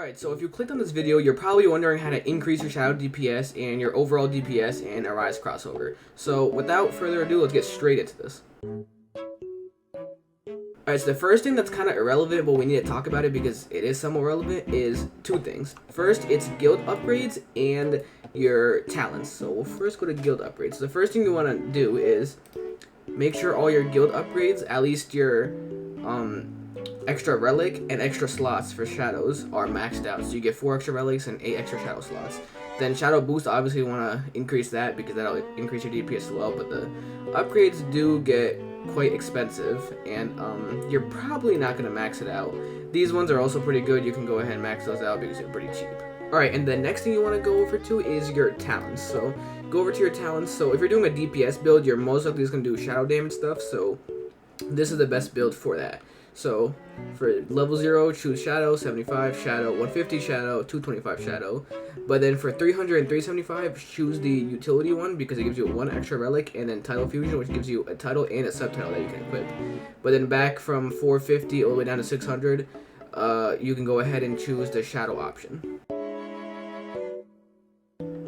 Alright, so if you clicked on this video, you're probably wondering how to increase your shadow DPS and your overall DPS in Arise crossover. So without further ado, let's get straight into this. Alright, so the first thing that's kind of irrelevant, but we need to talk about it because it is somewhat relevant, is two things. First, it's guild upgrades and your talents. So we'll first go to guild upgrades. So the first thing you want to do is make sure all your guild upgrades, at least your extra relic and extra slots for shadows, are maxed out. So you get 4 extra relics and 8 extra shadow slots. Then shadow boost, obviously you want to increase that because that'll increase your DPS as well, but the upgrades do get quite expensive, and you're probably not going to max it out. These ones are also pretty good. You can go ahead and max those out because they're pretty cheap. Alright, and the next thing you want to go over to is your talents. So go over to your talents. So if you're doing a DPS build, you're most likely just going to do shadow damage stuff, so this is the best build for that. So for level 0, choose Shadow, 75 Shadow, 150 Shadow, 225 Shadow. But then for 300 and 375, choose the utility one because it gives you 1 extra relic, and then Title Fusion, which gives you a title and a subtitle that you can equip. But then back from 450 all the way down to 600, you can go ahead and choose the Shadow option.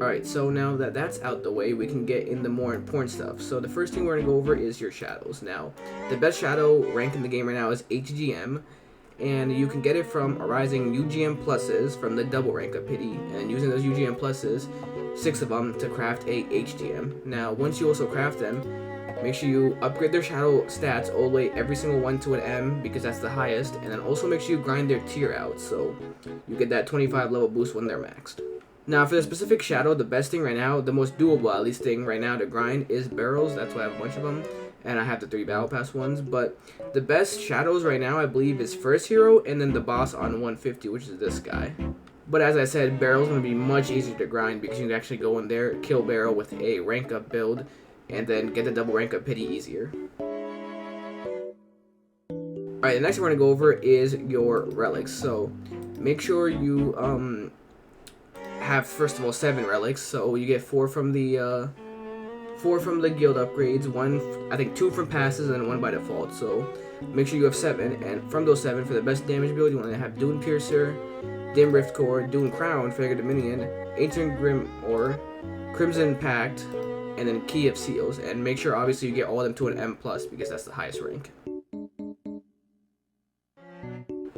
Alright, so now that that's out the way, we can get in the more important stuff. So the first thing we're going to go over is your shadows. Now, the best shadow rank in the game right now is HGM, and you can get it from arising UGM pluses from the double rank of pity, and using those UGM pluses, 6 of them, to craft a HGM. Now, once you also craft them, make sure you upgrade their shadow stats all the way, every single one, to an M, because that's the highest, and then also make sure you grind their tier out, so you get that 25 level boost when they're maxed. Now, for the specific shadow, the best thing right now, the most doable at least thing right now to grind is barrels. That's why I have a bunch of them, and I have the 3 battle pass ones. But the best shadows right now, I believe, is first hero and then the boss on 150, which is this guy. But as I said, barrel's going to be much easier to grind because you can actually go in there, kill barrel with a rank up build, and then get the double rank up pity easier. Alright, the next thing we're going to go over is your relics. So make sure you have, first of all, 7 relics, so you get 4 from the guild upgrades, 1, I think 2 from passes, and 1 by default. So make sure you have 7, and from those 7, for the best damage build, you want to have Dune Piercer, Dim Rift Core, Dune Crown, Figure Dominion, Ancient Grim Ore, Crimson Pact, and then Key of Seals. And make sure, obviously, you get all of them to an M+, because that's the highest rank.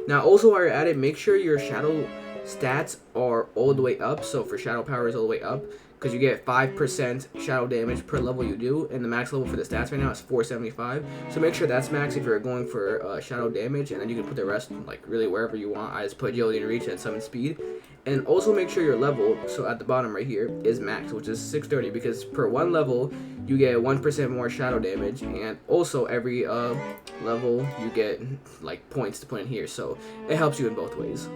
Now, also while you're at it, make sure your shadow stats are all the way up. So for shadow power is all the way up because you get 5% shadow damage per level you do, and the max level for the stats right now is 475. So make sure that's max if you're going for shadow damage, and then you can put the rest like really wherever you want. I just put agility and reach and summon speed. And also make sure your level, so at the bottom right here, is max, which is 630, because per 1 level you get 1% more shadow damage, and also every level you get like points to put in here, so it helps you in both ways.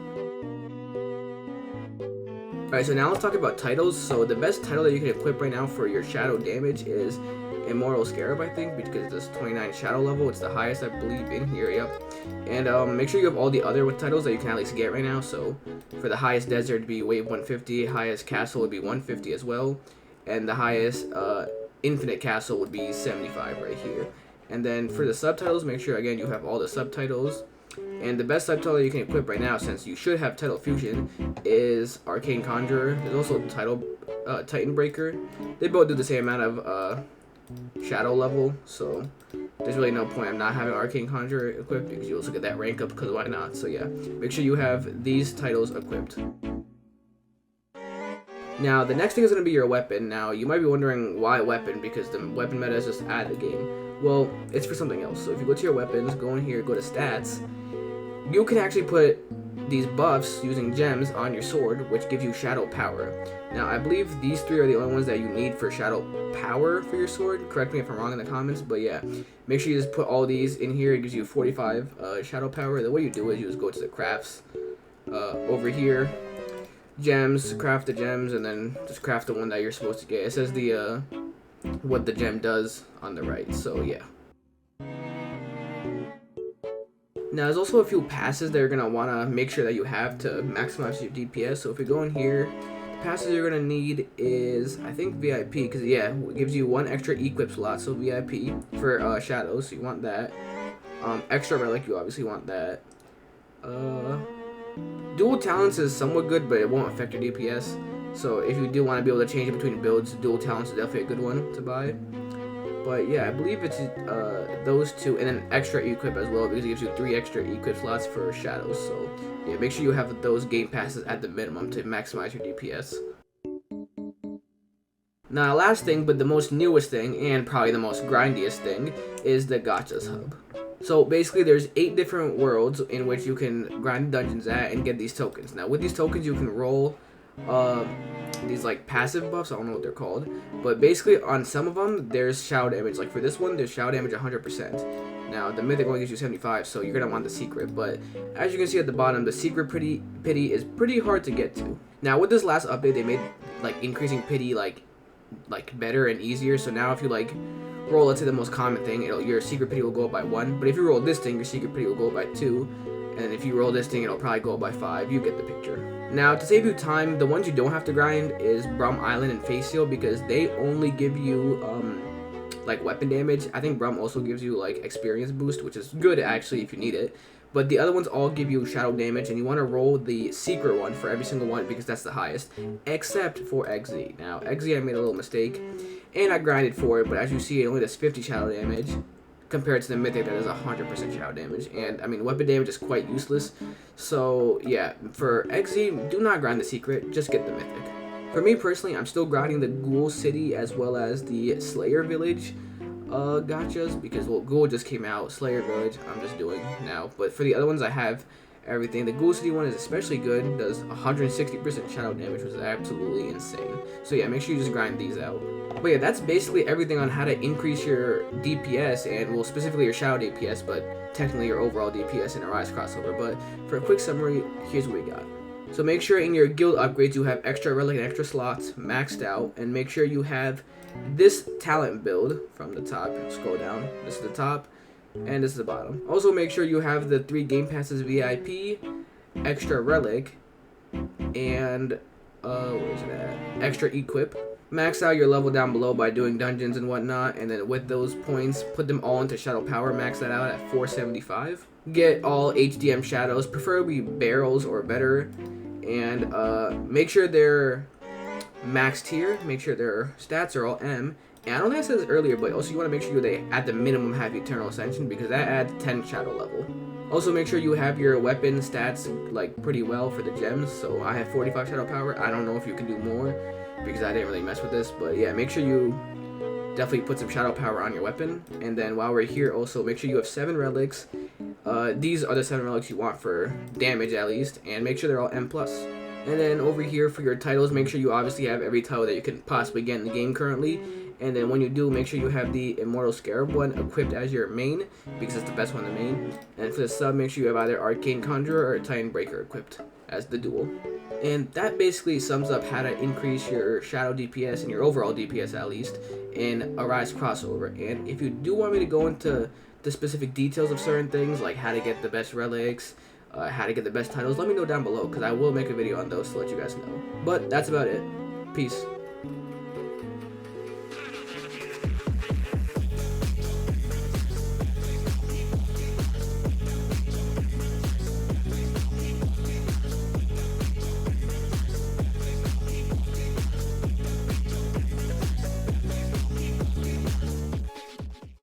Alright, so now let's talk about titles. So the best title that you can equip right now for your shadow damage is Immortal Scarab, I think, because it's 29 shadow level. It's the highest, I believe, in here, yep. And make sure you have all the other titles that you can at least get right now. So for the highest desert, it'd be wave 150, highest castle would be 150 as well, and the highest infinite castle would be 75 right here. And then for the subtitles, make sure, again, you have all the subtitles. And the best subtitle you can equip right now, since you should have Title Fusion, is Arcane Conjurer. There's also Titan Breaker. They both do the same amount of shadow level, so there's really no point of not having Arcane Conjurer equipped because you also get that rank up, because why not? So yeah, make sure you have these titles equipped. Now, the next thing is going to be your weapon. Now, you might be wondering why weapon, because the weapon meta is just out of the game. Well, it's for something else. So if you go to your weapons, go in here, go to stats, you can actually put these buffs using gems on your sword, which gives you shadow power. Now, I believe these 3 are the only ones that you need for shadow power for your sword. Correct me if I'm wrong in the comments, but yeah. Make sure you just put all these in here. It gives you 45 shadow power. The way you do it, you just go to the crafts over here. Gems, craft the gems, and then just craft the one that you're supposed to get. It says the what the gem does on the right, so yeah. Now, there's also a few passes that you're going to want to make sure that you have to maximize your DPS. So if you go in here, the passes you're going to need is, I think, VIP, because yeah, it gives you 1 extra equip slot, so VIP for shadows, so you want that. Extra relic, you obviously want that. Dual talents is somewhat good, but it won't affect your DPS. So if you do want to be able to change it between builds, dual talents is definitely a good one to buy. But yeah, I believe it's those two, and then extra equip as well, because it gives you 3 extra equip slots for shadows. So yeah, make sure you have those game passes at the minimum to maximize your DPS. Now, last thing, but the most newest thing, and probably the most grindiest thing, is the Gachas hub. So basically, there's 8 different worlds in which you can grind dungeons at and get these tokens. Now, with these tokens, you can roll these like passive buffs. I don't know what they're called, but basically on some of them, there's shadow damage. Like for this one, there's shadow damage 100%. Now, the mythic only gives you 75, so you're gonna want the secret. But as you can see at the bottom, the secret pity is pretty hard to get to. Now, with this last update, they made like increasing pity like better and easier. So now if you like roll, let's say the most common thing, your secret pity will go up by 1. But if you roll this thing, your secret pity will go up by 2. And if you roll this thing, it'll probably go up by 5. You get the picture. Now, to save you time, the ones you don't have to grind is Brum Island and Face Seal, because they only give you like weapon damage. I think Brum also gives you like experience boost, which is good actually if you need it. But the other ones all give you shadow damage, and you want to roll the secret one for every single one because that's the highest, except for XZ. Now, XZ I made a little mistake, and I grinded for it, but as you see, it only does 50 shadow damage, compared to the mythic that does 100% shadow damage. And I mean, weapon damage is quite useless. So yeah, for XZ, do not grind the secret, just get the mythic. For me personally, I'm still grinding the Ghoul City as well as the Slayer Village gachas, because well, Ghoul just came out. Slayer Village I'm just doing now, but for the other ones I have everything. The Ghoul City one is especially good, does 160% shadow damage, which is absolutely insane. So yeah, make sure you just grind these out. But yeah, that's basically everything on how to increase your DPS, and well, specifically your shadow DPS, but technically your overall DPS in a Rise crossover. But for a quick summary, here's what we got. So make sure in your guild upgrades you have extra relic and extra slots maxed out, and make sure you have this talent build from the top. Scroll down, this is the top, and this is the bottom. Also make sure you have the 3 Game Passes VIP, extra relic, and where's it at? Extra equip. Max out your level down below by doing dungeons and whatnot, and then with those points, put them all into Shadow Power, max that out at 475. Get all HDM shadows, preferably barrels or better, and make sure they're maxed here, make sure their stats are all M. And I don't think I said this earlier, but also you want to make sure they at the minimum have Eternal Ascension, because that adds 10 shadow level. Also make sure you have your weapon stats like pretty well for the gems. So I have 45 shadow power. I don't know if you can do more because I didn't really mess with this, but yeah, make sure you definitely put some shadow power on your weapon. And then while we're here, also make sure you have 7 relics. These are the 7 relics you want for damage at least, and make sure they're all M+. And then over here for your titles, make sure you obviously have every title that you can possibly get in the game currently. And then when you do, make sure you have the Immortal Scarab one equipped as your main, because it's the best one to main. And for the sub, make sure you have either Arcane Conjurer or Titan Breaker equipped as the duel. And that basically sums up how to increase your shadow DPS and your overall DPS at least in a Rise crossover. And if you do want me to go into the specific details of certain things, like how to get the best relics, how to get the best titles, let me know down below, because I will make a video on those to let you guys know. But that's about it. Peace.